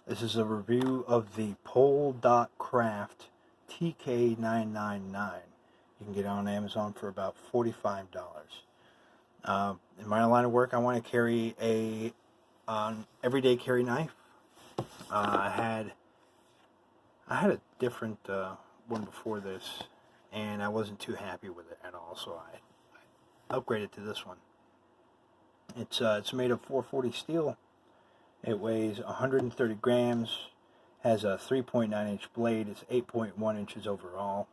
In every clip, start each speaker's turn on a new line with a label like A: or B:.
A: This is a review of the Pole.Craft TK-999. You can get it on Amazon for about $45. In my line of work, I want to carry a everyday carry knife. I had a different one before this, and I wasn't too happy with it at all, so I upgraded to this one. It's made of 440 steel. It weighs 130 grams, has a 3.9 inch blade, it's 8.1 inches overall.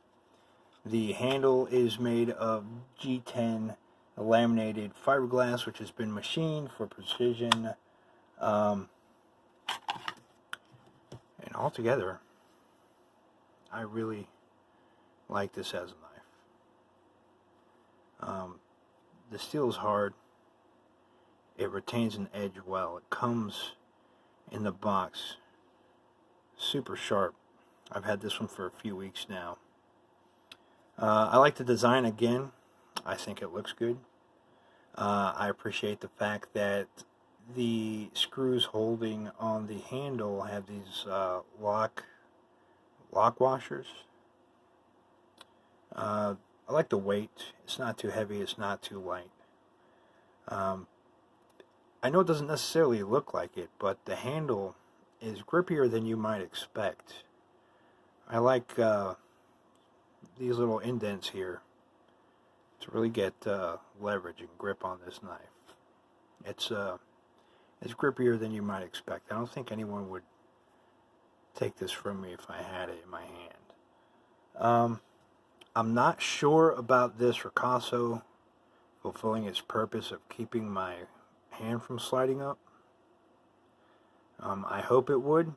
A: The handle is made of G10 laminated fiberglass, which has been machined for precision. And altogether, I really like this as a knife. The steel is hard. It retains an edge well. It comes in the box super sharp. I've had this one for a few weeks now. I like the design again. I think it looks good. I appreciate the fact that the screws holding on the handle have these lock washers. I like the weight. It's not too heavy, it's not too light. I know it doesn't necessarily look like it, but the handle is grippier than you might expect. I like these little indents here to really get leverage and grip on this knife. It's grippier than you might expect. I don't think anyone would take this from me if I had it in my hand. I'm not sure about this ricasso fulfilling its purpose of keeping my hand from sliding up. I hope it would,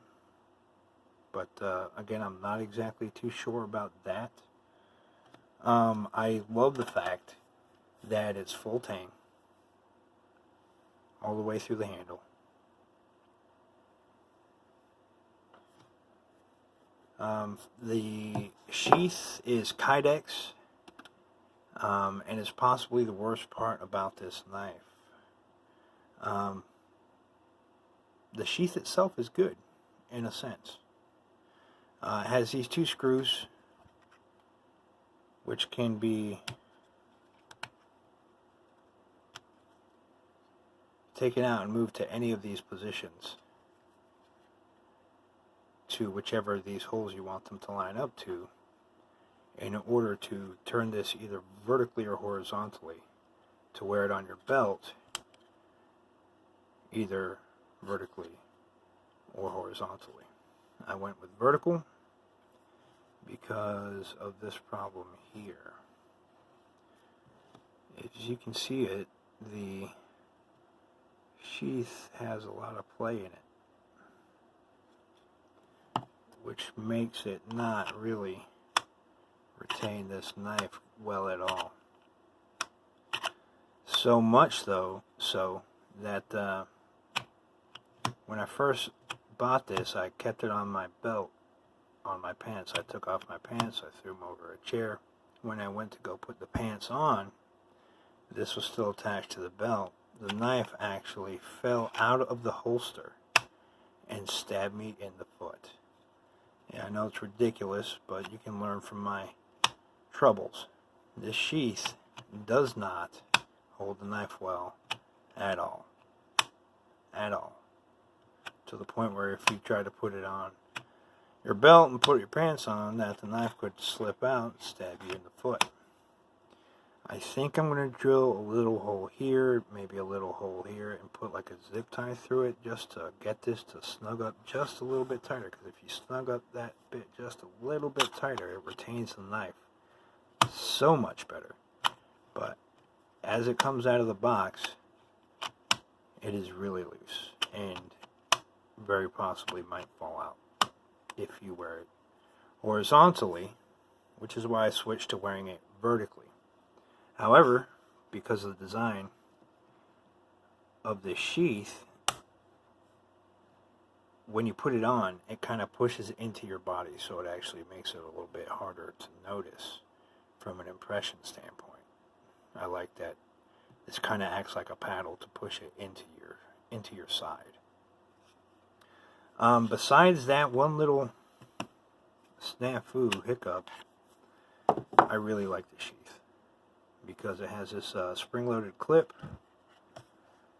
A: but again, I'm not exactly too sure about that. I love the fact that it's full tang all the way through the handle. The sheath is Kydex, and it's possibly the worst part about this knife. The sheath itself is good, in a sense. It has these two screws, which can be taken out and moved to any of these positions, to whichever of these holes you want them to line up to, in order to turn this either vertically or horizontally to wear it on your belt, either vertically or horizontally. I went with vertical because of this problem here. As you can see it, the sheath has a lot of play in it, which makes it not really retain this knife well at all. So much though, so that when I first bought this, I kept it on my belt, on my pants. I took off my pants, I threw them over a chair. When I went to go put the pants on, this was still attached to the belt. The knife actually fell out of the holster and stabbed me in the foot. Yeah, I know it's ridiculous, but you can learn from my troubles. This sheath does not hold the knife well at all. At all. To the point where if you try to put it on your belt and put your pants on, that the knife could slip out and stab you in the foot. I think I'm going to drill a little hole here, maybe a little hole here, and put like a zip tie through it just to get this to snug up just a little bit tighter, because if you snug up that bit just a little bit tighter, it retains the knife so much better. But as it comes out of the box, it is really loose and very possibly might fall out if you wear it horizontally, which is why I switched to wearing it vertically. However, because of the design of the sheath, when you put it on, it kind of pushes it into your body, so it actually makes it a little bit harder to notice from an impression standpoint. I like that this kind of acts like a paddle to push it into your side. Besides that one little snafu hiccup, I really like the Sheath because it has this spring-loaded clip,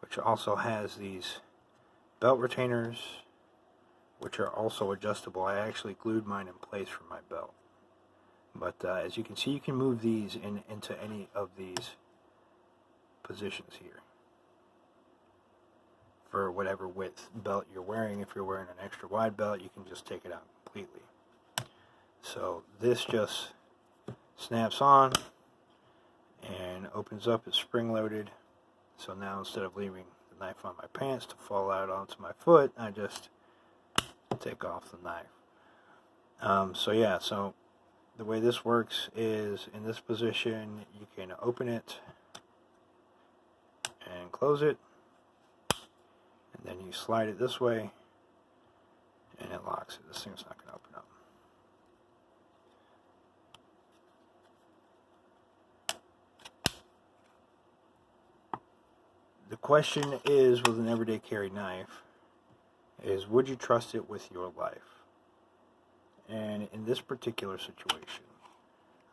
A: which also has these belt retainers, which are also adjustable. I actually glued mine in place for my belt. But as you can see, you can move these into any of these positions here for whatever width belt you're wearing. If you're wearing an extra wide belt, you can just take it out completely. So this just snaps on and opens up. It's spring-loaded. So now instead of leaving the knife on my pants to fall out onto my foot, I just take off the knife. So yeah, so the way this works is in this position you can open it and close it, and then you slide it this way and it locks it. This thing's not going to open up. The question is, with an everyday carry knife, is would you trust it with your life? And in this particular situation,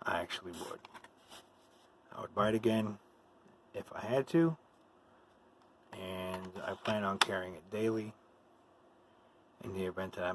A: I actually would. I would buy it again if I had to, and I plan on carrying it daily in the event that I